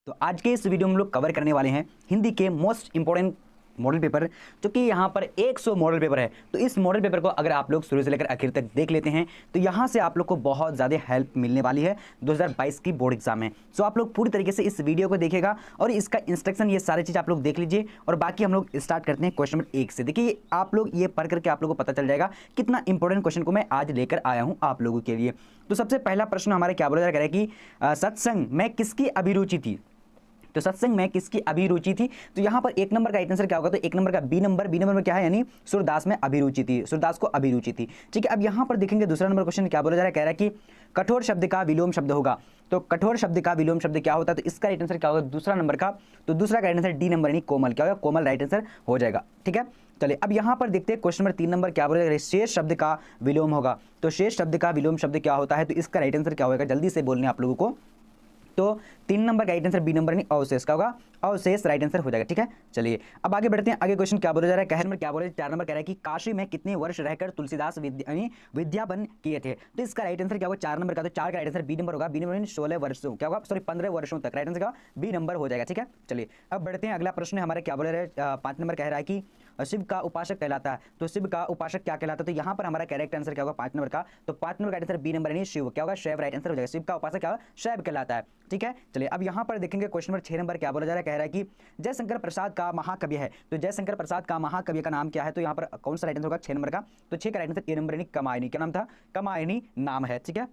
तो आज के इस वीडियो में हम लोग कवर करने वाले हैं हिंदी के मोस्ट इंपॉर्टेंट मॉडल पेपर, जो कि यहाँ पर 100 मॉडल पेपर है। तो इस मॉडल पेपर को अगर आप लोग शुरू से लेकर आखिर तक देख लेते हैं तो यहाँ से आप लोग को बहुत ज़्यादा हेल्प मिलने वाली है 2022 की बोर्ड एग्जाम में। सो आप लोग पूरी तरीके से इस वीडियो को देखेगा और इसका इंस्ट्रक्शन ये सारी चीज़ आप लोग देख लीजिए। और बाकी हम लोग स्टार्ट करते हैं क्वेश्चन नंबर 1 से। देखिए आप लोग ये पढ़ करके आप लोग को पता चल जाएगा कितना इंपॉर्टेंट क्वेश्चन को मैं आज लेकर आया हूँ आप लोगों के लिए। तो सबसे पहला प्रश्न हमारे क्या बोला जा रहा है कि सत्संग में किसकी अभिरुचि थी। तो सत्संग में किसकी अभिरुचि थी। तो यहाँ पर 1 नंबर का राइट आंसर क्या होगा, तो 1 नंबर का बी नंबर में क्या है, यानी सूरदास में अभिरुचि थी, सूरदास को अभिरुचि थी। ठीक है, अब यहाँ पर देखेंगे दूसरा नंबर क्वेश्चन क्या बोला जा रहा है, कह रहा है कि कठोर शब्द का विलोम शब्द होगा। तो कठोर शब्द का विलोम शब्द क्या होता है, तो इसका राइट आंसर क्या होगा दूसरा नंबर का, तो दूसरा का राइट आंसर डी नंबर यानी कोमल, क्या होगा कोमल राइट आंसर हो जाएगा। ठीक है, चलिए अब यहाँ पर देखते हैं क्वेश्चन नंबर 3 नंबर क्या बोला जा रहा है, शेष शब्द का विलोम होगा। तो शेष शब्द का विलोम शब्द क्या होता है, तो इसका राइट आंसर क्या होगा, जल्दी से बोलने आप लोगों को। तो 3 नंबर का राइट आंसर बी नंबर नहीं अवशेष का होगा, अवशेष राइट आंसर हो जाएगा। ठीक है, चलिए अब आगे बढ़ते हैं। आगे क्वेश्चन क्या बोला जा रहा है, कह नंबर क्या बोला 4 नंबर कह रहा है कि काशी में कितने वर्ष रहकर तुलसीदास विद्यापन किए थे। तो इसका राइट आंसर क्या होगा 4 नंबर का, तो 4 का राइट आंसर बी नंबर होगा, बी नंबर 16 वर्षों क्या होगा, सॉरी 15 वर्षों तक, राइट आंसर का बी नंबर हो जाएगा। ठीक है, चलिए अब बढ़ते हैं। अगला प्रश्न हमारे क्या बोल रहे हैं 5 नंबर कह रहा है कि शिव का उपासक कहलाता है। तो शिव का उपासक क्या कहलाता है, तो यहाँ पर हमारा करेक्ट आंसर क्या होगा 5 नंबर का, तो 5 नंबर का आंसर बी नंबर नहीं शिव क्या होगा शैव राइट आंसर हो जाएगा। शिव का उपासक क्या होगा शैव कहलाता है। ठीक है, चलिए अब यहाँ पर देखेंगे क्वेश्चन नंबर 6 नंबर क्या बोला जा रहा है, कह रहा है कि जयशंकर प्रसाद का महाकवि है। तो जयशंकर प्रसाद का महाकवि का नाम क्या है, तो यहाँ पर कौन सा राइट आंसर होगा 6 नंबर का, तो 6 का राइट आंसर ए नंबर यानी कमायनी, क्या नाम था कमायनी नाम है। ठीक है,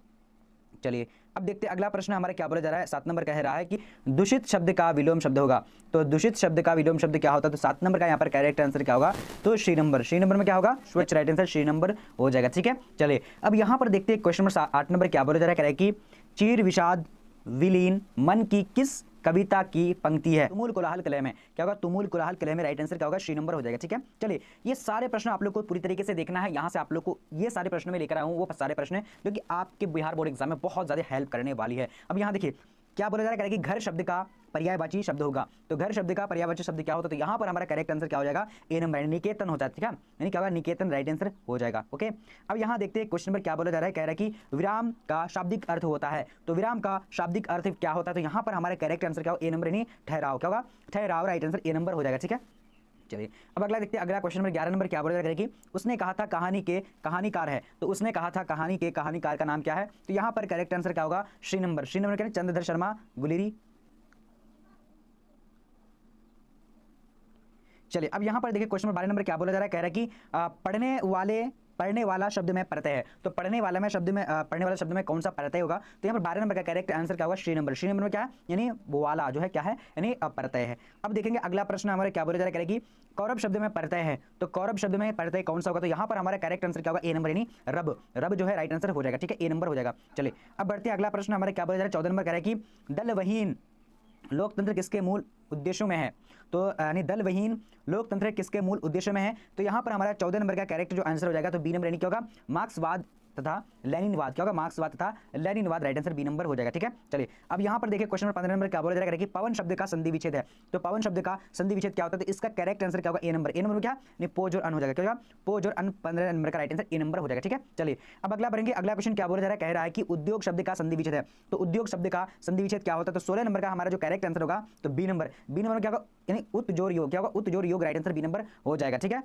चलिए अब देखते हैं अगला प्रश्न हमारा क्या बोला जा रहा है 7 नंबर कह रहा है कि दूषित शब्द का विलोम शब्द होगा। तो दूषित शब्द का विलोम शब्द क्या होता है, तो 7 नंबर का यहाँ पर करेक्ट आंसर क्या होगा, तो शी नंबर में क्या होगा स्वच्छ राइट आंसर शी नंबर हो जाएगा। ठीक है, चलिए अब यहाँ पर देखते हैं क्वेश्चन नंबर 8 नंबर क्या बोला जा रहा है, कह रहा है कि चीर विषाद विलीन मन की किस कविता की पंक्ति है। तुमुल कोलाहल कलह में क्या होगा, तुमुल कोलाहल कलह में राइट आंसर क्या होगा शी नंबर हो जाएगा। ठीक है, चलिए ये सारे प्रश्न आप लोग को पूरी तरीके से देखना है। यहाँ से आप लोग को ये सारे प्रश्न में लेकर आया हूँ, वो सारे प्रश्न जो कि आपके बिहार बोर्ड एग्जाम में बहुत ज्यादा हेल्प करने वाली है। अब यहाँ देखिए क्या बोला जा रहा है कि घर शब्द का पर्यायवाची शब्द होगा। तो घर शब्द का पर्यायवाची शब्द क्या होता है, तो यहाँ पर हमारा करेक्ट आंसर क्या हो जाएगा ए नंबर निकेतन होता है। ठीक है, यानी क्या होगा निकेतन राइट आंसर हो जाएगा। ओके, अब यहाँ देखते हैं क्वेश्चन नंबर क्या बोला जा रहा है, कह रहा है कि विराम का शाब्दिक अर्थ होता है। तो विराम का शाब्दिक अर्थ क्या होता है, तो यहाँ पर हमारा करेक्ट आंसर क्या होगा ए नंबर यानी ठहराव, क्या होगा ठहराव राइट आंसर ए नंबर हो जाएगा। ठीक है, चलिए अब अगला देखते हैं। अगला क्वेश्चन नंबर 11 नंबर क्या बोला जा रहा है कि उसने कहा था कहानी के कहानीकार है। तो उसने कहा था कहानी के कहानीकार का नाम क्या है, तो यहाँ पर करेक्ट आंसर क्या होगा श्री नंबर क्या है चंद्रधर शर्मा गुलेरी। चलिए अब यहाँ पर देखिए क्वेश्चन नंबर 12 नंबर क्या बोला जा रहा है, कह रहा है कि पढ़ने वाला शब्द में प्रत्यय है। तो पढ़ने वाला शब्द में कौन सा प्रत्यय होगा, तो यहाँ पर 12 नंबर का करेक्ट आंसर क्या होगा श्री नंबर में क्या है यानी वाला जो है क्या है यानी प्रत्यय है। अब देखेंगे अगला प्रश्न हमारे क्या बोला जा रहा है कि कौरव शब्द में प्रत्यय है। तो कौरव शब्द में प्रत्यय कौन सा होगा, तो यहाँ पर हमारा करेक्ट आंसर क्या होगा ए नंबर यानी रब जो है राइट आंसर हो जाएगा। ठीक है, ए नंबर हो जाएगा। चलिए अब बढ़ते हैं अगला प्रश्न हमारे क्या बोला जा रहा है 14 नंबर कह रहा है कि दलवहीन लोकतंत्र किसके मूल उद्देश्यों में है। तो यानी दलविहीन लोकतंत्र किसके मूल उद्देश्यों में है, तो यहाँ पर हमारा 14 नंबर का करेक्ट जो आंसर हो जाएगा, तो बी नंबर यानी क्या होगा मार्क्सवाद तथा लेनिनवाद, क्या होगा मार्क्सवाद तथा लेनिनवाद राइट आंसर बी नंबर हो जाएगा। ठीक है, चलिए अब यहाँ पर देखिए क्वेश्चन नंबर 15 नंबर क्या बोला जा रहा है कि पवन शब्द का संधि विच्छेद है। तो पवन शब्द का संधि विच्छेद क्या होता है, तो इसका करेक्ट आंसर क्या होगा ए नंबर में क्या नहीं पोज और अन हो जाएगा, क्या होगा पोज और अन 15 नंबर का राइट आंसर ए नंबर हो जाएगा। ठीक है, चलिए अब अगला बढ़ेंगे। अगला क्वेश्चन क्या बोला जा रहा है, कह रहा है कि उद्योग शब्द का संधि विच्छेद है। तो उद्योग शब्द का संधि विच्छेद क्या होता है, तो 16 नंबर का हमारा जो करेक्ट आंसर होगा, तो बी नंबर क्या होगा यानी उत्जोर योग, क्या होगा उत्जोर योग राइट आंसर बी नंबर हो जाएगा। ठीक है,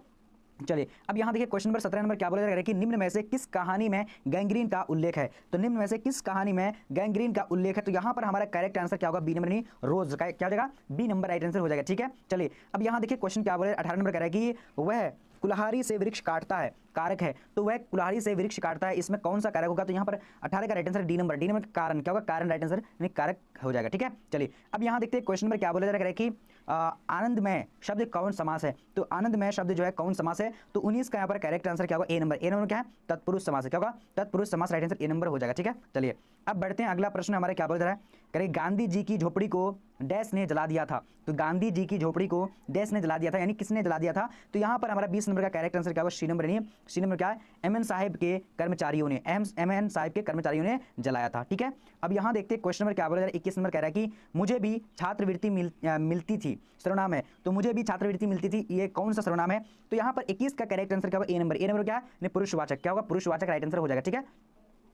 चलिए अब यहाँ देखिए क्वेश्चन नंबर 17 नंबर क्या बोला जा रहा है कि निम्न में से किस कहानी में गैंग्रीन का उल्लेख है। तो निम्न में से किस कहानी में गैंग्रीन का उल्लेख है, तो यहाँ पर हमारा करेक्ट आंसर क्या होगा बी नंबर नहीं रोज का क्या हो जाएगा बी नंबर राइट आंसर हो जाएगा। ठीक है, चलिए अब यहाँ देखिए क्वेश्चन क्या बोला 18 नंबर कह रहा है कि वह कुल्हाड़ी से वृक्ष काटता है कारक है। तो वह कुल्हाड़ी से वृक्ष काटता है, इसमें कौन सा कारक होगा, तो यहाँ पर 18 का राइट आंसर डी नंबर का कारण क्या होगा कारण राइट आंसर यानी कारक हो जाएगा। ठीक है, चलिए अब यहाँ देखते हैं क्वेश्चन नंबर क्या बोला जा रहा है कि आनंद में शब्द कौन समास है। तो आनंद में शब्द जो है कौन समास है, तो 19 का यहाँ पर करेक्ट आंसर क्या होगा ए नंबर क्या है तत्पुरुष समास है, क्या होगा तत्पुरुष समास राइट आंसर ए नंबर हो जाएगा। ठीक है, चलिए अब बढ़ते हैं। अगला प्रश्न हमारे क्या बोला जा रहा है, करें गांधी जी की झोपड़ी को डैश ने जला दिया था। तो गांधी जी की झोपड़ी को डैश ने जला दिया था, यानी किसने जला दिया था, तो यहाँ पर हमारा 20 नंबर का करेक्ट आंसर क्या होगा सी नंबर नहीं सी नंबर क्या है एमएन साहिब के कर्मचारियों ने जलाया था। ठीक है, अब यहाँ देखते हैं क्वेश्चन नंबर क्या बोला जा रहा है 21 नंबर कह रहा है कि मुझे भी छात्रवृत्ति मिलती थी सर्वनाम है। तो मुझे भी छात्रवृत्ति मिलती थी, ये कौन सा सर्वनाम है, तो यहाँ पर 21 का करेक्ट आंसर क्या होगा ए नंबर क्या है पुरुषवाचक, क्या होगा पुरुषवाचक राइट आंसर हो जाएगा। ठीक है,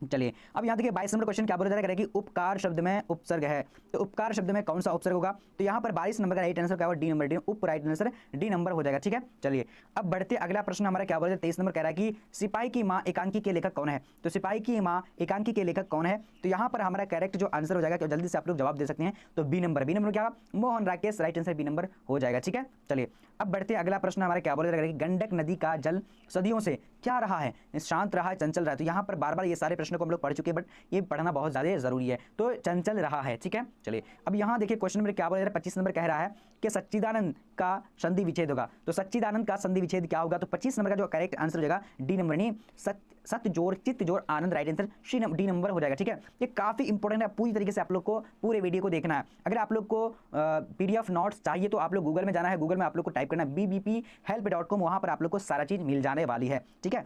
चलिए अब यहाँ देखिए 22 नंबर क्वेश्चन क्या बोला जा रहा है कि उपकार शब्द में उपसर्ग है, तो उपकार शब्द में कौन सा उपसर्ग होगा? तो यहाँ पर 22 नंबर का राइट आंसर क्या होगा? डी नंबर, डी उप राइट आंसर डी नंबर हो जाएगा। ठीक है, चलिए अब बढ़ते अगला प्रश्न हमारा क्या बोला जाए 23 नंबर कह रहा है कि सिपाही की माँ एकांकी के लेखक कौन है? तो सिपाही की माँ एकांकी के लेखक कौन है? तो यहाँ पर हमारा करेक्ट जो आंसर हो जाएगा, तो जल्दी से आप लोग जवाब दे सकते हैं, तो बी नंबर, बी नंबर क्या होगा? Mohan Rakesh, right answer B number हो जाएगा। ठीक है, चलिए अब बढ़ते अगला प्रश्न हमारा क्या बोला जा रहा है कि गंडक नदी का जल सदियों से क्या रहा है? शांत रहा है, चंचल रहा है? तो यहाँ पर बार बार ये सारे प्रश्नों को हम लोग पढ़ चुके हैं, बट ये पढ़ना बहुत ज़्यादा जरूरी है, तो चंचल रहा है। ठीक है, चलिए अब यहाँ देखिए क्वेश्चन नंबर क्या बोला जा रहा है 25 नंबर कह रहा है कि सच्चिदानंद का संधि विच्छेद होगा। तो सच्चिदानंद का संधि विच्छेद क्या होगा? तो 25 नंबर का जो करेक्ट आंसर हो जाएगा डी नंबर, नहीं सत्य जोड़ चित्त जोड़ आनंद, राइट आंसर डी नंबर हो जाएगा। ठीक है, ये काफी इंपॉर्टेंट है, पूरी तरीके से आप लोग को पूरे वीडियो को देखना है। अगर आप लोग को पीडीएफ नोट्स चाहिए तो आप लोग गूगल में जाना है, गूगल में आप लोग को टाइप करना है bbphelp.com, वहां पर आप लोग को सारा चीज मिल जाने वाली है। ठीक है,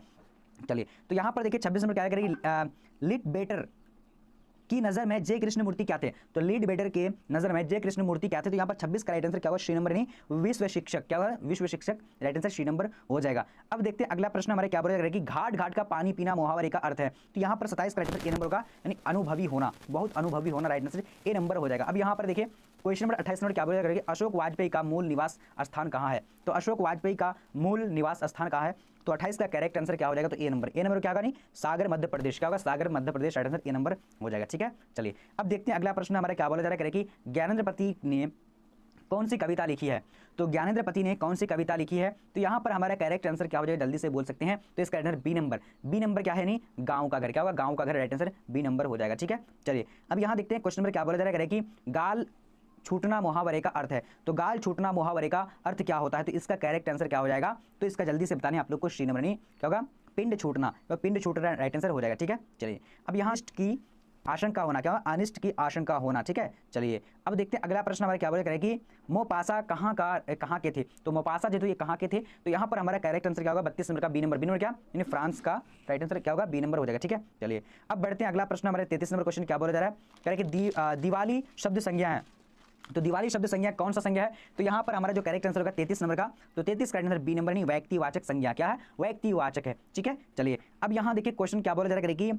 चलिए तो यहाँ पर देखिए 26 नंबर क्या करेगी लिट बेटर की नजर में जय कृष्णमूर्ति क्या थे? तो लीड बेटर के नजर में जय कृष्णमूर्ति क्या थे? तो यहाँ पर 26 का राइट आंसर क्या होगा? सी नंबर, नहीं विश्व शिक्षक, क्या होगा? विश्व शिक्षक, राइट आंसर सी नंबर हो जाएगा। अब देखते हैं अगला प्रश्न हमारे क्या बोला जाएगा कि घाट घाट का पानी पीना मुहावरे का अर्थ है। तो यहाँ पर 27 का राइट आंसर ए नंबर होगा, यानी अनुभवी होना, बहुत अनुभवी होना, राइट आंसर ए नंबर हो जाएगा। अब यहाँ पर देखिए क्वेश्चन नंबर 28 नंबर क्या बोला जाएगा कि अशोक वाजपेयी का मूल निवास स्थान कहाँ है? तो अशोक वाजपेयी का मूल निवास स्थान कहाँ है? तो 28 का करेक्ट आंसर क्या हो जाएगा? तो ए नंबर, ए नंबर क्या होगा? नहीं सागर मध्य प्रदेश, क्या होगा? सागर Madhya Pradesh, right answer A number हो जाएगा। ठीक है, चलिए अब देखते हैं अगला प्रश्न हमारा क्या बोला जा रहा है कि ज्ञानेंद्र पति ने कौन सी कविता लिखी है? तो ज्ञानेंद्र पति ने कौन सी कविता लिखी है? तो यहाँ पर हमारा करेक्ट आंसर क्या हो जाएगा? जल्दी से बोल सकते हैं, तो इसका answer B number, B number क्या है? नहीं गांव का घर, क्या होगा? गांव का घर, राइट आंसर बी नंबर हो जाएगा। ठीक है, चलिए अब यहाँ देखते हैं क्वेश्चन नंबर क्या बोला जा रहा है कि गाल छूटना मुहावरे का अर्थ है। तो गाल छूटना मुहावरे का अर्थ क्या होता है? तो इसका करेक्ट आंसर क्या हो जाएगा? तो इसका जल्दी से बताने आप लोग को सी नंबर, नहीं क्या होगा? पिंड छूटना, तो पिंड छूटना राइट आंसर हो जाएगा। ठीक है, चलिए अब यहाँ की आशंका होना, क्या होगा? अनिष्ट की आशंका होना। ठीक है, चलिए अब देखते हैं अगला प्रश्न हमारे क्या बोला करें कि मोपासा कहाँ के थे? तो मोपासा जो ये कहाँ के थे? तो यहाँ पर हमारा करेक्ट आंसर क्या होगा? 32 नंबर का बी नंबर, बी नंबर क्या? यानी फ्रांस का, राइट आंसर क्या होगा? बी नंबर हो जाएगा। ठीक है, चलिए अब बढ़ते हैं अगला प्रश्न हमारे 33 नंबर क्वेश्चन क्या बोला जा रहा है कह रहे कि दिवाली शब्द संज्ञा है। तो दिवाली शब्द संज्ञा कौन सा संज्ञा है? तो यहाँ पर हमारा जो करेक्ट आंसर होगा 33 नंबर का, तो 33 का आंसर बी नंबर, नहीं व्यक्तिवाचक संज्ञा, क्या है? व्यक्तिवाचक है। ठीक है, चलिए अब यहाँ देखिए क्वेश्चन क्या बोला जा रहा है कि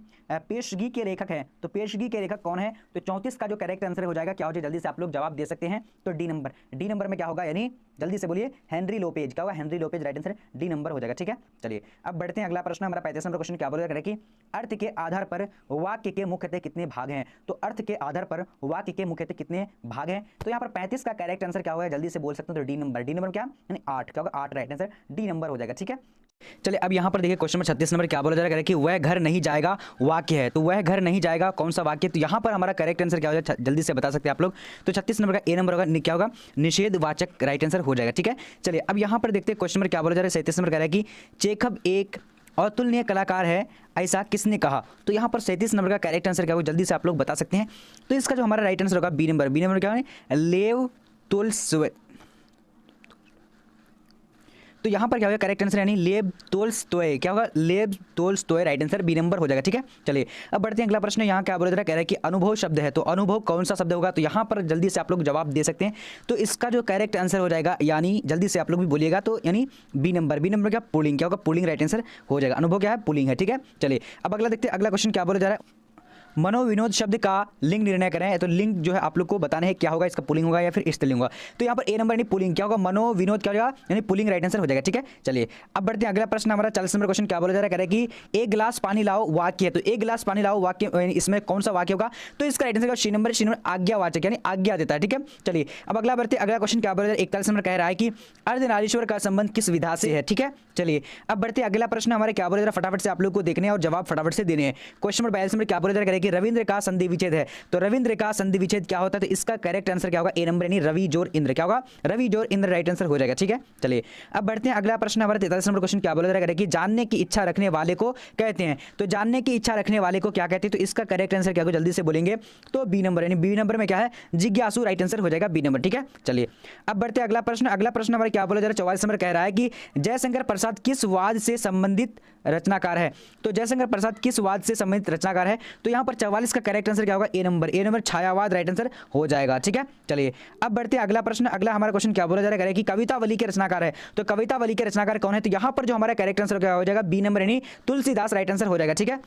पेशगी के लेखक है। तो पेशगी के लेखक कौन है? तो 34 का जो करेक्ट आंसर हो जाएगा क्या हो जाए? जल्दी से आप लोग जवाब दे सकते हैं, तो डी नंबर, डी नंबर में क्या होगा? यानी जल्दी से बोलिए हेनरी लोपेज, क्या होगा? Henry Lopez, right answer D number हो जाएगा। ठीक है, चलिए अब बढ़ते हैं अगला प्रश्न हमारा 35 नंबर क्वेश्चन क्या बोला जा रहा है कि अर्थ के आधार पर वाक्य के मुख्यतः कितने भाग हैं? तो अर्थ के आधार पर वाक्य के मुख्यतः कितने भाग हैं? तो यहाँ पर 35 का करेक्ट आंसर क्या होगा? जल्दी से बोल सकते हैं, तो डी नंबर, डी नंबर क्या? यानी 8, क्या होगा? 8 राइट आंसर डी नंबर हो जाएगा। ठीक है, चलिए अब यहाँ पर देखिए क्वेश्चन नंबर 36 नंबर क्या बोला जा रहा है कि वह घर नहीं जाएगा वाक्य है। तो वह घर नहीं जाएगा कौन सा वाक्य? तो यहाँ पर हमारा करेक्ट आंसर क्या हो जाएगा? जल्दी से बता सकते हैं आप लोग, तो 36 नंबर का ए नंबर होगा, क्या होगा? निषेधवाचक, राइट आंसर हो जाएगा। ठीक है, चलिए अब यहाँ पर देखते हैं क्वेश्चन नंबर क्या बोला जा रहा है 37 नंबर कह रहा है कि चेखव एक अतुलनीय कलाकार है, ऐसा किसने कहा? तो यहाँ पर 37 नंबर का करेक्ट आंसर क्या होगा? जल्दी से आप लोग बता सकते हैं, तो इसका जो हमारा राइट आंसर होगा बी नंबर, बी नंबर क्या है? लेव तोल्स्टॉय। तो यहाँ पर क्या होगा? करेक्ट आंसर यानी लेव तोल्स्टॉय, क्या होगा? लेव तोल्स्टॉय, राइट आंसर बी नंबर हो जाएगा। ठीक है, चलिए अब बढ़ते हैं अगला प्रश्न। यहाँ क्या बोला जा रहा है कह रहा है कि अनुभव शब्द है। तो अनुभव कौन सा शब्द होगा? तो यहाँ पर जल्दी से आप लोग जवाब दे सकते हैं, तो इसका जो करेक्ट आंसर हो जाएगा, यानी जल्दी से आप लोग भी बोलिएगा, तो यानी बी नंबर, बी नंबर क्या? पुलिंग, क्या होगा? पुलिंग, राइट आंसर हो जाएगा। अनुभव क्या है? पुलिंग है। ठीक है, चलिए अब अगला देखते हैं अगला क्वेश्चन क्या बोला जा रहा है मनोविनोद शब्द का लिंग निर्णय करें। तो लिंग जो है आप लोग को बताना है क्या होगा? इसका पुलिंग होगा या फिर स्त्रीलिंग होगा? तो यहाँ पर ए नंबर यानी पुलिंग, क्या होगा? मनोविनोद क्या होगा? यानी पुलिंग, राइट आंसर हो जाएगा। ठीक है, चलिए अब बढ़ते हैं अगला प्रश्न हमारा 40 नंबर क्वेश्चन क्या बोला जा रहा है कह रहा है कि एक गिलास पानी लाओ वाक्य है। तो एक गिलास पानी लाओ वाक्य, इसमें कौन सा वाक्य होगा? तो इसका right answer C number, C number आज्ञावाचक, यानी आज्ञा देता है। ठीक है, चलिए अब अगला बढ़ते अगला क्वेश्चन क्या बोला जा रहा है 41 नंबर कह रहा है कि अर्धनारीश्वर का संबंध किस विधा से है? ठीक है, चलिए अब बढ़ते अगला प्रश्न हमारे क्या बोला जा रहा है, फटाफट से आप लोग को देखने और जवाब फटाफट से देने हैं। क्वेश्चन नंबर 42 नंबर क्या बोला जा रहा है कि रविंद्र का संधि विच्छेद है। तो रविंद्र का संधि विच्छेद क्या होता है? तो इसका करेक्ट आंसर क्या होगा? ए नंबर, यानी रवि जोर इंद्र, क्या होगा? रवि जोर इंद्र, राइट आंसर हो जाएगा। ठीक है, चलिए अब बढ़ते हैं अगला प्रश्न हमारा 43 नंबर क्वेश्चन क्या बोला जा रहा है कि जानने की इच्छा रखने वाले को कहते हैं। तो जानने की इच्छा रखने वाले को क्या कहते हैं? तो इसका करेक्ट आंसर क्या होगा? जल्दी से बोलेंगे, तो बी नंबर, यानी बी नंबर में क्या है? जिज्ञासु, राइट आंसर हो जाएगा बी नंबर। ठीक है, चलिए अब बढ़ते अगला प्रश्न। अगला प्रश्न हमारा क्या बोला जा रहा है 44 नंबर कह रहा है कि जयशंकर प्रसाद किस वाद से संबंधित रचनाकार है? तो जयशंकर प्रसाद किस वाद से संबंधित रचनाकार है? तो यहाँ पर 44 का करेक्ट आंसर क्या होगा? ए नंबर, ए नंबर छायावाद, राइट आंसर हो जाएगा। ठीक है, चलिए अब बढ़ते हैं अगला प्रश्न। अगला हमारा क्वेश्चन क्या बोला जा रहा है कि कवितावली के रचनाकार है। तो कवितावली के रचनाकार कौन है? तो यहाँ पर जो हमारा करेक्ट आंसर क्या हो जाएगा? बी नंबर, यानी तुलसीदास, राइट आंसर हो जाएगा। ठीक है,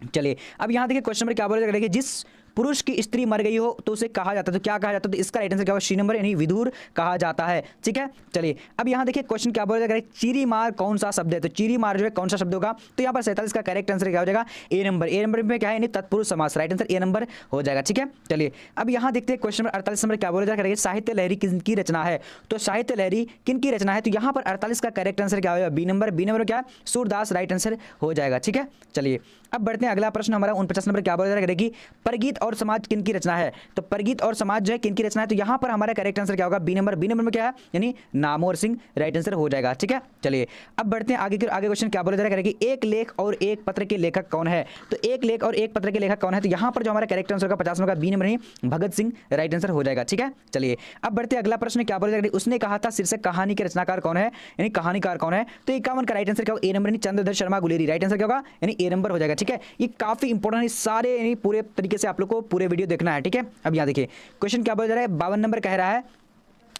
चलिए अब यहाँ देखिए क्वेश्चन नंबर क्या बोला जाएगा कि जिस पुरुष की स्त्री मर गई हो तो उसे कहा जाता है, तो क्या कहा जाता है, तो इसका राइट आंसर क्या होगा, सी नंबर यानी विधुर कहा जाता है। ठीक है, चलिए अब यहाँ देखिए क्वेश्चन क्या बोला जाएगा, चीरी मार कौन सा शब्द है, तो चीरी मार जो है कौन सा शब्द होगा, तो यहाँ पर 47 का करेक्ट आंसर क्या हो जाएगा, ए नंबर। ए नंबर में क्या है, यानी तत्पुरुष समास, राइट आंसर ए नंबर हो जाएगा। ठीक है, चलिए अब यहाँ देखते हैं क्वेश्चन नंबर 48 नंबर क्या बोला जाएगा, साहित्य लहरी किसकी रचना है, तो साहित्य लहरी किनकी रचना है, तो यहाँ पर 48 का करेक्ट आंसर क्या होगा, बी नंबर। बी नंबर क्या है, सूरदास, राइट आंसर हो जाएगा। ठीक है, चलिए अब बढ़ते हैं अगला प्रश्न हमारा 49 नंबर क्या बोला जाएगा कि परगीत और समाज किनकी रचना है, तो परगीत और समाज जो है किनकी रचना है, तो यहाँ पर हमारा करेक्ट आंसर क्या होगा, बी नंबर। बी नंबर में क्या है, यानी नामोर सिंह, राइट आंसर हो जाएगा। ठीक है, चलिए अब बढ़ते हैं आगे क्वेश्चन क्या बोला जाएगा कि एक लेख और एक पत्र के लेखक कौन है, तो एक लेख और एक पत्र के लेखक कौन है, तो यहाँ पर जो हमारा करेक्ट आंसर का 50 नंबर का बी नंबर नहीं, भगत सिंह, राइट आंसर हो जाएगा। ठीक है, चलिए अब बढ़ते हैं अगला प्रश्न क्या बोला जाएगा, उसने कहा था शीर्षक कहानी के रचनाकार कौन है, यानी कहानीकार कौन है, तो 51 का राइट आंसर क्या होगा, ए नंबर यानी चंद्रधर शर्मा गुलेरी, राइट आंसर क्या होगा, यानी ए नंबर हो जाएगा। ठीक है, ये काफी इंपॉर्टेंट है, सारे यानी पूरे तरीके से आप लोग को पूरे वीडियो देखना है। ठीक है, अब यहाँ देखिए क्वेश्चन क्या बोला जा रहा है, 52 नंबर कह रहा है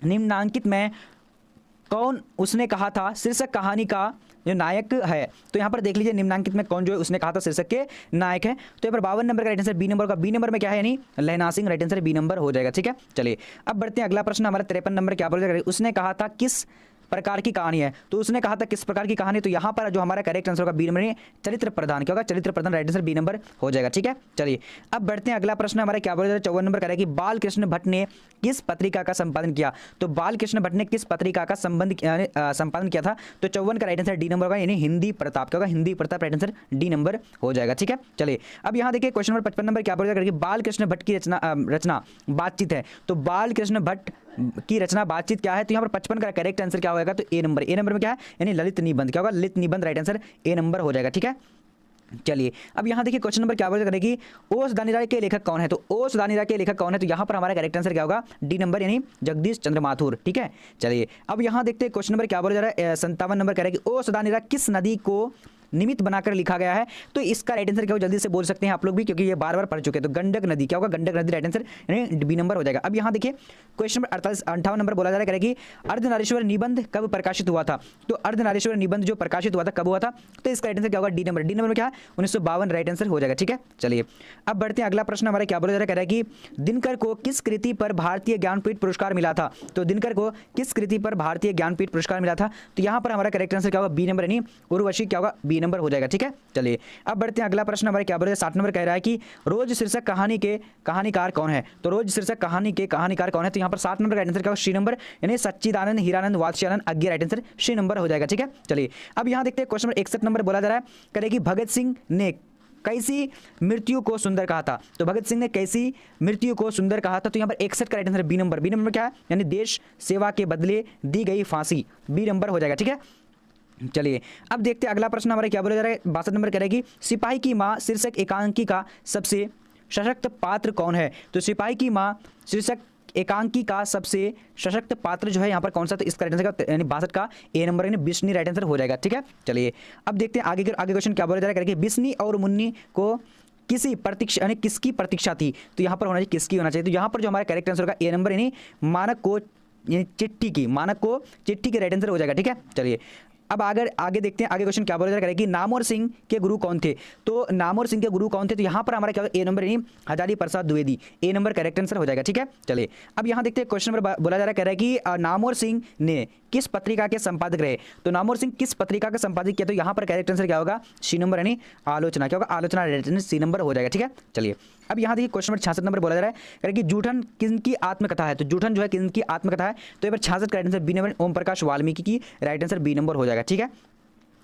निम्नांकित में कौन उसने कहा था शीर्षक कहानी का जो नायक है, तो यहाँ पर देख लीजिए निम्नांकित में कौन जो है उसने कहा था शीर्षक के नायक है, तो यहाँ पर 52 नंबर का राइट आंसर बी नंबर का। बी नंबर में क्या है, यानी Lahna Singh, right answer B number हो जाएगा। ठीक है, चलिए अब बढ़ते हैं अगला प्रश्न हमारा 53 नंबर क्या बोला जाएगा, उसने कहा था किस प्रकार की कहानी है, तो उसने कहा था किस प्रकार की कहानी, तो यहाँ पर जो हमारा करेक्ट आंसर होगा बी नंबर, चरित्र प्रधान, क्या होगा, चरित्र प्रधान, राइट आंसर बी नंबर हो जाएगा। ठीक है, चलिए अब बढ़ते हैं अगला प्रश्न हमारा क्या बोला जाएगा 54 नंबर करेगा कि बाल कृष्ण भट्ट ने किस पत्रिका का संपादन किया, तो बाल कृष्ण भट्ट ने किस पत्रिका का संपादन किया था, तो 54 का राइट आंसर डी नंबर होगा, यानी हिंदी प्रताप, क्या होगा, Hindi Pratap, right answer D number हो जाएगा। ठीक है, चलिए अब यहाँ देखिए क्वेश्चन नंबर 55 नंबर क्या बोला जाएगा कि बाल कृष्ण भट्ट की रचना बातचीत है, तो बाल कृष्ण भट्ट की रचना बातचीत क्या है, तो यहाँ पर 55 का करेक्ट आंसर क्या होगा, तो ए नंबर। ए नंबर में क्या है, यानी ललित निबंध, क्या होगा, ललित निबंध, राइट आंसर ए नंबर हो जाएगा। ठीक है, चलिए अब यहाँ देखिए क्वेश्चन नंबर क्या बोला जाएगा कि ओस दानीराय के लेखक कौन है, तो ओस दानीराय के लेखक कौन है, तो यहाँ पर हमारा करेक्ट आंसर क्या होगा, डी नंबर यानी जगदीश चंद्र माथुर। ठीक है, चलिए अब यहाँ देखते हैं क्वेश्चन नंबर क्या बोला जा रहा है 57 नंबर कह रहा है कि ओस दानीराय किस नदी को निमित्त बनाकर लिखा गया है, तो इसका राइट आंसर क्या हो, जल्दी से बोल सकते हैं आप लोग भी, क्योंकि ये बार बार पढ़ चुके हैं, तो गंडक नदी, क्या होगा, गंडक नदी, राइट आंसर यानी बी नंबर हो जाएगा। अब यहाँ देखिए क्वेश्चन नंबर 58 नंबर बोला जा रहा है कि अर्धनारीश्वर निबंध कब प्रकाशित हुआ था, तो अर्धनारीश्वर निबंध जो प्रकाशित हुआ था कब हुआ था, तो इसका राइट आंसर क्या होगा, डी नंबर। डी नंबर में क्या है, 1952, राइट आंसर हो जाएगा। ठीक है, चलिए अब बढ़ते हैं अगला प्रश्न हमारे क्या बोला जा रहा है कि दिनकर को किस कृति पर भारतीय ज्ञानपीठ पुरस्कार मिला था, तो दिनकर को किस कृति पर भारतीय ज्ञानपीठ पुरस्कार मिला था, तो यहाँ पर हमारा करेक्ट आंसर क्या होगा, बी नंबर यानी उर्वशी, क्या होगा, बी नंबर हो जाएगा। ठीक है, चलिए अब बढ़ते हैं अगला प्रश्न हमारे क्या बोल रहे हैं 60 नंबर कह रहा है कि रोज शीर्षक कहानी के कहानीकार कौन है, तो रोज शीर्षक कहानी के कहानीकार कौन है, तो यहाँ पर 60 नंबर का आंसर क्या होगा, सी नंबर यानी Sachchidanand Hiranand Vatsyayan Agyeya, right answer C number हो जाएगा। ठीक है, चलिए अब यहाँ देखते हैं क्वेश्चन नंबर 61 नंबर बोला जा रहा है कह कि भगत सिंह ने कैसी मृत्यु को सुंदर कहा था, तो भगत सिंह ने कैसी मृत्यु को सुंदर कहा था, तो यहाँ पर 61 का right answer B number. B number क्या है, यानी देश सेवा के बदले दी गई फांसी, बी नंबर हो जाएगा। ठीक है, चलिए अब देखते हैं अगला प्रश्न हमारे क्या बोला जा रहा है 62 नंबर कह रहा है कि सिपाही की मां शीर्षक एकांकी का सबसे सशक्त पात्र कौन है, तो सिपाही की मां शीर्षक एकांकी का सबसे सशक्त पात्र जो है यहाँ पर कौन सा, तो इसका राइट आंसर यानी 62 का ए नंबर यानी बिस्नी, राइट आंसर हो जाएगा। ठीक है, चलिए अब देखते हैं आगे क्वेश्चन क्या बोला जा रहा है कि बिस्नी और मुन्नी को किसी प्रतीक्षा यानी किसकी प्रतीक्षा थी, तो यहाँ पर होना चाहिए किसकी होना चाहिए, तो यहाँ पर जो हमारा करेक्ट आंसर होगा ए नंबर यानी मानक को यानी चिट्ठी की, मानक को चिट्ठी के राइट आंसर हो जाएगा। ठीक है, चलिए अब आगे देखते हैं आगे क्वेश्चन क्या बोला जा रहा है कि नामोर सिंह के गुरु कौन थे, तो नामोर सिंह के गुरु कौन थे, तो यहाँ पर हमारा क्या होगा, ए नंबर यानी हजारी प्रसाद द्विवेदी, ए नंबर करेक्ट आंसर हो जाएगा। ठीक है, चलिए अब यहाँ देखते हैं क्वेश्चन नंबर बोला जा रहा है कह रहा है कि नामोर सिंह ने किस पत्रिका के संपादक रहे, तो नामोर सिंह किस पत्रिका का संपादक किया, तो यहाँ पर करेक्ट आंसर क्या होगा, सी नंबर यानी आलोचना, क्या होगा, आलोचना, सी नंबर हो जाएगा। ठीक है, चलिए अब यहाँ देखिए क्वेश्चन नंबर 66 नंबर बोला जा रहा है कि जूठन किनकी आत्मकथा है, तो जूठन जो है किनकी आत्मकथा है, तो यहाँ पर 66 का right answer B number Om Prakash Valmiki की, राइट आंसर बी नंबर हो जाएगा। ठीक है,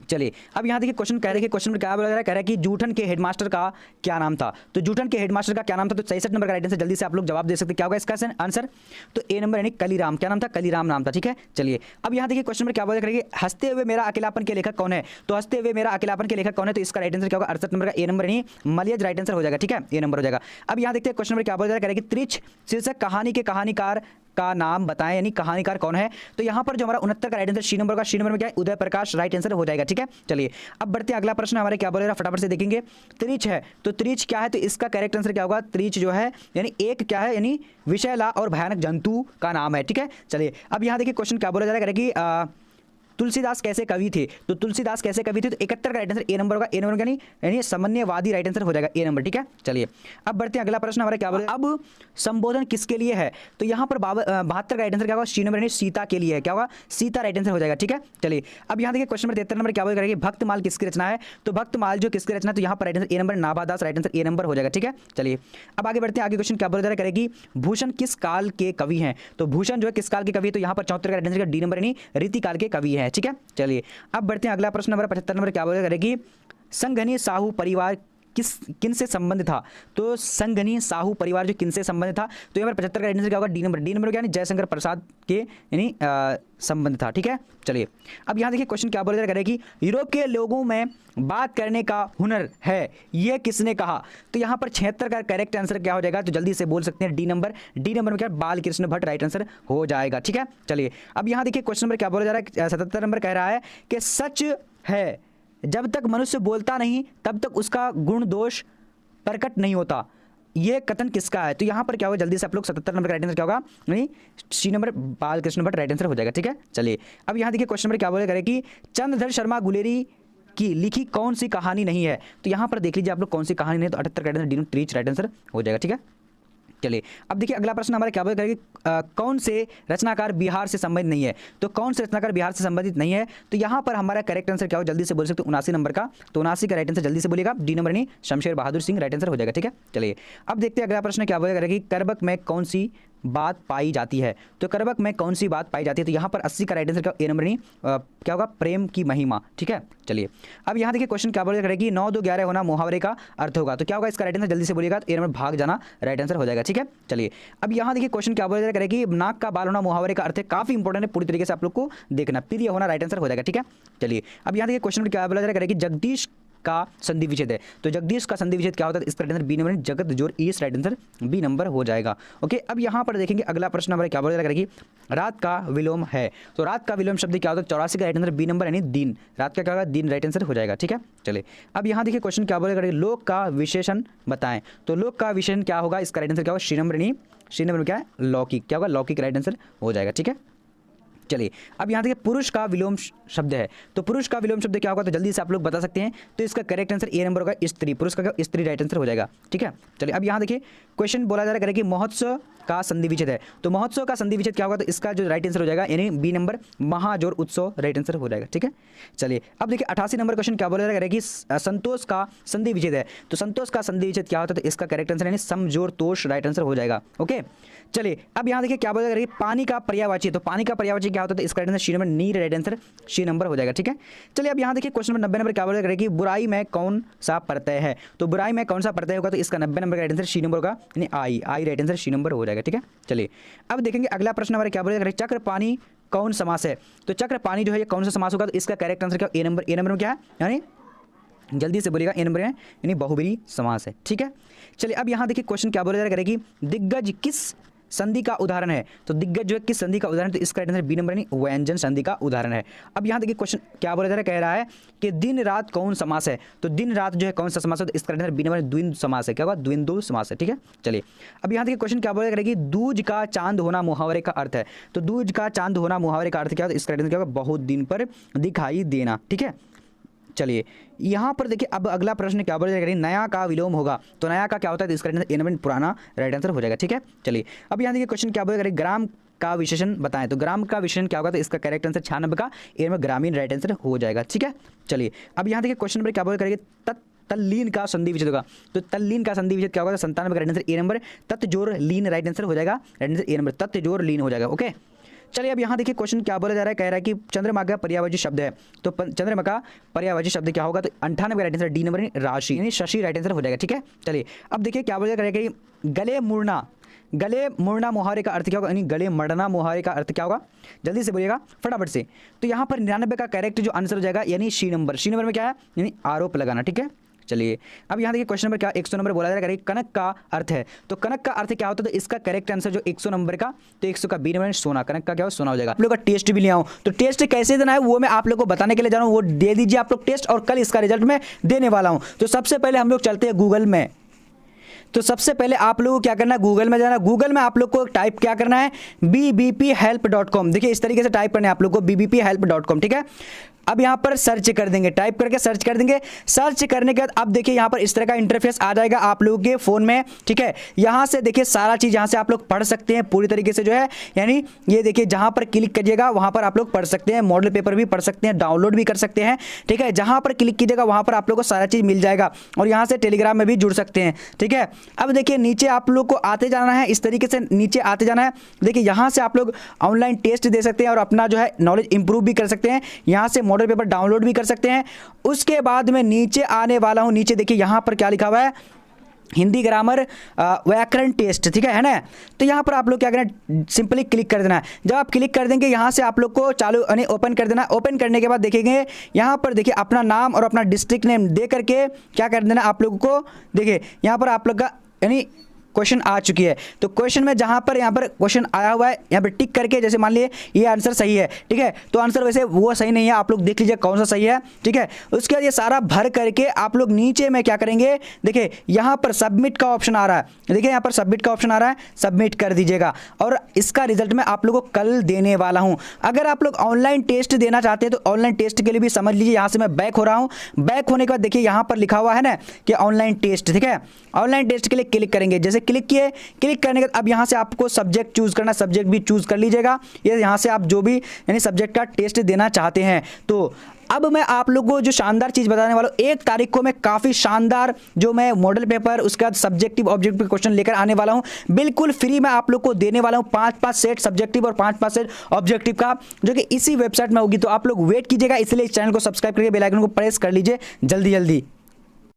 चलिए अब यहाँ देखिए क्वेश्चन कह रहे हैं कि क्वेश्चन में क्या बोला जा रहा है, कह रहा है कि जूठन के हेडमास्टर का क्या नाम था, तो जूठन के हेडमास्टर का क्या नाम था, तो 63 नंबर का राइट आंसर जल्दी से आप लोग जवाब दे सकते हैं, क्या होगा इसका आंसर, तो ए नंबर यानी कलीराम, क्या नाम था, कलीराम नाम था। ठीक है, चलिए अब यहाँ देखिए क्वेश्चन में क्या बोला जा रहा है कि हंसते हुए मेरा अकेलापन के लेखक कौन है, तो हंसते हुए मेरा अकेलापन के लेखक कौन है, तो इसका राइट आंसर क्या होगा, 68 नंबर का ए नंबर यानी मलियज, राइट आंसर हो जाएगा। ठीक है, ए नंबर हो जाएगा। अब यहाँ देखते हैं क्वेश्चन में क्या बोला जा रहा है कि त्रिच शीर्षक कहानी के कहानीकार का नाम बताएं, यानी कहानीकार कौन है, तो यहाँ पर जो हमारा 69 का राइट आंसर सी नंबर का, सी नंबर में क्या है, उदय प्रकाश, राइट आंसर हो जाएगा। ठीक है, चलिए अब बढ़ते हैं अगला प्रश्न हमारे क्या बोल रहा है फटाफट से देखेंगे, त्रिच है, तो त्रिच क्या है, तो इसका करेक्ट आंसर क्या होगा, त्रिच जो है यानी एक क्या है, यानी विषैला और भयानक जंतु का नाम है। ठीक है, चलिए अब यहाँ देखिए क्वेश्चन क्या बोला जा रहा है कि तुलसीदास कैसे कवि थे? तो तुलसीदास कैसे कवि थे? तो 71 का राइट आंसर ए नंबर होगा। ए नंबर का नहीं, यानी सामान्यवादी राइट आंसर हो जाएगा ए नंबर, ठीक है। चलिए अब बढ़ते हैं, अगला प्रश्न हमारा क्या बोले, अब संबोधन किसके लिए है? तो यहाँ पर 72 का राइट आंसर क्या होगा? सी नंबर, यानी सीता के लिए है। क्या होगा? सीता राइट आंसर हो जाएगा, ठीक है। चलिए अब यहाँ देखिए क्वेश्चन नंबर 73 नंबर क्या बोल करेंगे, भक्तमाल किसकी रचना है? तो भक्तमाल जो किसकी रचना है? तो यहाँ पर right answer A number, Nabhadas right answer A number हो जाएगा, ठीक है। चलिए अब आगे बढ़ते हैं, आगे क्वेश्चन क्या बोला जा रहा है, करेगी भूषण किस काल के कवि हैं? तो भूषण जो है किस काल के कवि है? तो यहाँ पर 74 का राइट आंसर डी नंबर, यानी रीतिकाल के कवि है, ठीक है। चलिए अब बढ़ते हैं, अगला प्रश्न नंबर 75 नंबर क्या बोला करेगी, संघनी साहू परिवार किन से संबंधित था? तो संघनी साहू परिवार जो किन से संबंधित था? तो यहाँ पर 75 का आंसर क्या होगा? D number. डी नंबर क्या, जयशंकर प्रसाद के यानी संबंध था, ठीक है। चलिए अब यहाँ देखिए क्वेश्चन क्या बोला करें कि यूरोप के लोगों में बात करने का हुनर है, ये किसने कहा? तो यहाँ पर 76 का करेक्ट आंसर क्या हो जाएगा? तो जल्दी से बोल सकते हैं डी नंबर। डी नंबर में क्या, बाल कृष्ण भट्ट राइट आंसर हो जाएगा, ठीक है। चलिए अब यहाँ देखिए क्वेश्चन नंबर क्या बोला जा रहा है, 77 नंबर कह रहा है कि सच है जब तक मनुष्य बोलता नहीं तब तक उसका गुण दोष प्रकट नहीं होता, ये कथन किसका है? तो यहाँ पर क्या होगा, जल्दी से आप लोग 77 नंबर का राइट आंसर क्या होगा? यानी C number, Balkrishna Bhatt right answer हो जाएगा, ठीक है। चलिए अब यहाँ देखिए क्वेश्चन नंबर क्या बोले करें कि चंद्रधर शर्मा गुलेरी की लिखी कौन सी कहानी नहीं है? तो यहाँ पर देख लीजिए आप लोग कौन सी कहानी नहीं है, तो 78 का राइट आंसर डी नंबर, ट्रीच राइट आंसर हो जाएगा, ठीक है। चलिए अब देखिए अगला प्रश्न हमारा क्या करेगी, कौन से रचनाकार बिहार से संबंधित नहीं है? तो कौन से रचनाकार बिहार से संबंधित नहीं है? तो यहाँ पर हमारा करेक्ट आंसर क्या हो, जल्दी से बोल सकते हो 79 नंबर का। तो 79 का राइट आंसर जल्दी से बोलिएगा, डी नंबर नहीं, शमशेर बहादुर सिंह राइट आंसर हो जाएगा, ठीक है। चलिए अब देखते हैं अगला प्रश्न क्या बोलेगा करेगी, करबक में कौन सी बात पाई जाती है? तो करबक में कौन सी बात पाई जाती है? तो यहाँ पर 80 का राइट आंसर क्या, ए नंबर नहीं, क्या होगा, प्रेम की महिमा, ठीक है। चलिए अब यहाँ देखिए क्वेश्चन क्या बोलेगा करेगी, 9 2 11 होना मुहावरे का अर्थ होगा। तो क्या होगा इसका राइट आंसर, जल्दी से बोलिएगा, तो ए नंबर भाग जाना राइट आंसर हो जाएगा, ठीक है। चलिए अब यहाँ देखिए क्वेश्चन क्या बोलेगा करेगी, नाक का बाल होना मुहावरे का अर्थ है, काफी इंपॉर्टेंट है, पूरी तरीके से आप लोग को देखना, प्रिय होना राइट आंसर हो जाएगा, ठीक है। चलिए अब यहाँ देखिए क्वेश्चन क्या बोला जा करेगी, जगदीश का संधि विच्छेद है। तो जगदीश का संधि विच्छेद क्या होता है? इसका राइट आंसर बी नंबर, जगत जोर ईस राइट आंसर बी नंबर हो जाएगा, ओके। अब यहाँ पर देखेंगे अगला प्रश्न हमारे क्या बोला करेगी, रात का विलोम है। तो रात का विलोम शब्द क्या होता है? 84 का राइट आंसर बी नंबर, यानी दिन। रात का क्या होगा? दिन राइट आंसर हो जाएगा, ठीक है। चलिए अब यहाँ देखिए क्वेश्चन क्या बोला करेगी, लोक का विशेषण बताएं। तो लोक का विशेषण क्या होगा? इसका राइट आंसर क्या होगा? सी नंबर नहीं, सी नंबर क्या है, लौकिक। क्या होगा? लौकिक राइट आंसर हो जाएगा, ठीक है। चलिए अब यहाँ देखिए पुरुष का विलोम शब्द है। तो पुरुष का विलोम शब्द क्या होगा? तो जल्दी से आप लोग बता सकते हैं। तो इसका करेक्ट आंसर ए नंबर होगा, स्त्री। पुरुष का क्या? स्त्री राइट आंसर हो जाएगा, ठीक है। चलिए अब यहाँ देखिए क्वेश्चन बोला जा रहा है कि महोत्सव का संधि विच्छेद है। तो महोत्सव का संधि विच्छेद क्या होगा? तो इसका जो राइट आंसर हो जाएगा, यानी बी नंबर, महाजोर उत्सव राइट आंसर हो जाएगा, ठीक है। चलिए अब देखिए 88 नंबर क्वेश्चन क्या बोला जा रहा है कि संतोष का संधि विच्छेद है। तो संतोष का संधि विच्छेद क्या होता है? तो इसका करेक्ट आंसर यानी समजोर तोष राइट आंसर हो जाएगा, ओके। चलिए अब यहाँ देखिए क्या बोला जा रहा है, पानी का पर्यायवाची। तो पानी का पर्यायवाची क्या होता है? तो इसका राइट आंसर सी नंबर, नी राइट आंसर सी नंबर हो जाएगा, ठीक है। चलिए अब यहाँ देखिए क्वेश्चन नंबर 90 नंबर क्या बोला जा रहा है कि बुराई में कौन सा प्रत्यय है? तो बुराई में कौन सा प्रत्यय होगा? तो इसका 90 नंबर का राइट आंसर सी नंबर होगा, यानी आई। आई राइट आंसर सी नंबर हो जाएगा, ठीक है। चलिए अब देखेंगे अगला प्रश्न हमारे क्या बोला जा रहा है, चक्र पानी कौन समास है? तो चक्र पानी जो है ये कौन सा समास होगा? तो इसका करेक्ट आंसर क्या? ए नंबर। ए नंबर में क्या है? यानी जल्दी से बोलिएगा, ए नंबर है, यानी बहुब्रीहि समास है, ठीक है। चलिए अब यहाँ देखिए क्वेश्चन क्या बोला जा रहा है कि दिग्गज किस संधि का उदाहरण है? तो दिग्गज जो है किस संधि का उदाहरण? तो इसका आंसर बी नंबर, नहीं, व्यंजन संधि का उदाहरण है। अब यहाँ देखिए क्वेश्चन क्या बोला जा रहा है, कह रहा है कि दिन रात कौन समास है? तो दिन रात जो है कौन सा समास है? तो इसका आंसर बी नंबर, द्विंद समास है। क्या होगा? द्विंदु समास है, ठीक है। चलिए अब यहाँ देखिए क्वेश्चन क्या बोला जा रहा है कि दूज का चांद होना मुहावरे का अर्थ है। तो दूज का चांद होना मुहावरे का अर्थ क्या होता है? इसका आंसर क्या होगा? बहुत दिन पर दिखाई देना, ठीक है। चलिए यहाँ पर देखिए अब अगला प्रश्न क्या बोला जाएगा, नया का विलोम होगा। तो नया का क्या होता है? तो इसका आंसर ए नंबर, पुराना राइट आंसर हो जाएगा, ठीक है। चलिए अब यहाँ देखिए क्वेश्चन क्या बोला जाएगा, ग्राम का विशेषण बताएं। तो ग्राम का विशेषण क्या होगा? तो इसका करेक्ट आंसर 96 का ए नंबर, ग्रामीण राइट आंसर हो जाएगा, ठीक है। चलिए अब यहाँ देखिए क्वेश्चन नंबर क्या बोला करेंगे, तल्लीन का संधि विच्छेद होगा। तो तल्लीन का संधि विच्छेद क्या होगा? 97 का राइट आंसर ए नंबर, तत् जोर लीन राइट आंसर हो जाएगा, राइट आंसर ए नंबर, तत् जोर लीन हो जाएगा, ओके। चलिए अब यहाँ देखिए क्वेश्चन क्या बोला जा रहा है, कह रहा है कि चंद्रमा का पर्यायवाची शब्द है। तो चंद्रमा का पर्यायवाची शब्द क्या होगा? तो 98 का राइट आंसर डी नंबर, राशि, यानी शशि राइट आंसर हो जाएगा, ठीक है। चलिए अब देखिए क्या बोला जा रहा है कि गले मुड़ना मुहावरे का अर्थ क्या होगा? यानी गले मड़ना मुहावरे का अर्थ क्या होगा? जल्दी से बोलिएगा फटाफट से। तो यहाँ पर 99 का करेक्ट जो आंसर हो जाएगा, यानी सी नंबर। सी नंबर में क्या है? यानी आरोप लगाना, ठीक है। चलिए अब यहाँ देखिए क्वेश्चन नंबर क्या 100 नंबर बोला जा रहा है, कनक का अर्थ है। तो कनक का अर्थ क्या होता है? तो इसका करेक्ट आंसर जो 100 नंबर का, तो 100 का बी नंबर, सोना। कनक का क्या हो? सोना हो जाएगा। आप लोग का टेस्ट भी ले आओ। तो टेस्ट कैसे देना है वो मैं आप लोग को बताने के लिए जा रहा हूँ, वो दे दीजिए आप लोग टेस्ट, और कल इसका रिजल्ट मैं देने वाला हूँ। तो सबसे पहले हम लोग चलते हैं गूगल में। तो सबसे पहले आप लोगों को क्या करना है, गूगल में जाना। गूगल में आप लोग को टाइप क्या करना है, bbphelp.com। देखिए इस तरीके से टाइप करना है आप लोग को, bbphelp.com, ठीक है। अब यहाँ पर सर्च कर देंगे, टाइप करके सर्च कर देंगे। सर्च करने के बाद अब देखिए यहाँ पर इस तरह का इंटरफेस आ जाएगा आप लोगों के फोन में, ठीक है। यहाँ से देखिए सारा चीज़ यहाँ से आप लोग पढ़ सकते हैं पूरी तरीके से जो है, यानी ये देखिए जहाँ पर क्लिक करिएगा वहाँ पर आप लोग पढ़ सकते हैं, मॉडल पेपर भी पढ़ सकते हैं, डाउनलोड भी कर सकते हैं, ठीक है। जहाँ पर क्लिक कीजिएगा वहाँ पर आप लोग को सारा चीज़ मिल जाएगा और यहाँ से टेलीग्राम में भी जुड़ सकते हैं, ठीक है। अब देखिए नीचे आप लोग को आते जाना है, इस तरीके से नीचे आते जाना है। देखिए यहाँ से आप लोग ऑनलाइन टेस्ट दे सकते हैं और अपना जो है नॉलेज इंप्रूव भी कर सकते हैं। यहाँ से मॉडल पेपर डाउनलोड भी कर सकते हैं। उसके बाद में नीचे आने वाला हूं, नीचे देखिए यहां पर क्या लिखा हुआ है, हिंदी ग्रामर व्याकरण टेस्ट, ठीक है ना। तो यहाँ पर आप लोग क्या करना, सिंपली क्लिक कर देना है। जब आप क्लिक कर देंगे यहाँ से आप लोग को चालू यानी ओपन कर देना। ओपन करने के बाद देखेंगे यहाँ पर देखिए अपना नाम और अपना डिस्ट्रिक्ट नेम दे करके क्या कर देना आप लोगों को। देखिए यहाँ पर आप लोग का यानी क्वेश्चन आ चुकी है, तो क्वेश्चन में जहां पर यहाँ पर क्वेश्चन आया हुआ है यहाँ पर टिक करके, जैसे मान लिए ये आंसर सही है, ठीक है। तो आंसर वैसे वो सही नहीं है, आप लोग देख लीजिए कौन सा सही है, ठीक है। उसके बाद ये सारा भर करके आप लोग नीचे में क्या करेंगे, देखिए यहाँ पर सबमिट का ऑप्शन आ रहा है, देखिए यहाँ पर सबमिट का ऑप्शन आ रहा है, सबमिट कर दीजिएगा। और इसका रिजल्ट मैं आप लोगों को कल देने वाला हूँ। अगर आप लोग ऑनलाइन टेस्ट देना चाहते हैं तो ऑनलाइन टेस्ट के लिए भी समझ लीजिए, यहाँ से मैं बैक हो रहा हूँ। बैक होने के बाद देखिए यहाँ पर लिखा हुआ है ना कि ऑनलाइन टेस्ट, ठीक है। ऑनलाइन टेस्ट के लिए क्लिक करेंगे, जैसे क्लिक किए, क्लिक करने के बाद अब यहाँ से आपको सब्जेक्ट चूज करना, सब्जेक्ट भी चूज कर लीजिएगा। ये यहाँ से आप जो भी यानी सब्जेक्ट का टेस्ट देना चाहते हैं। तो अब मैं आप लोगों को जो शानदार चीज़ बताने वाला हूँ, 1 तारीख को मैं काफ़ी शानदार जो मैं मॉडल पेपर उसके बाद सब्जेक्टिव ऑब्जेक्टिव क्वेश्चन लेकर आने वाला हूँ। बिल्कुल फ्री में आप लोग को देने वाला हूँ 5-5 सेट सब्जेक्टिव और 5-5 सेट ऑब्जेक्टिव का, जो कि इसी वेबसाइट में होगी। तो आप लोग वेट कीजिएगा, इसलिए इस चैनल को सब्सक्राइब करके बेल आइकन को प्रेस कर लीजिए जल्दी जल्दी।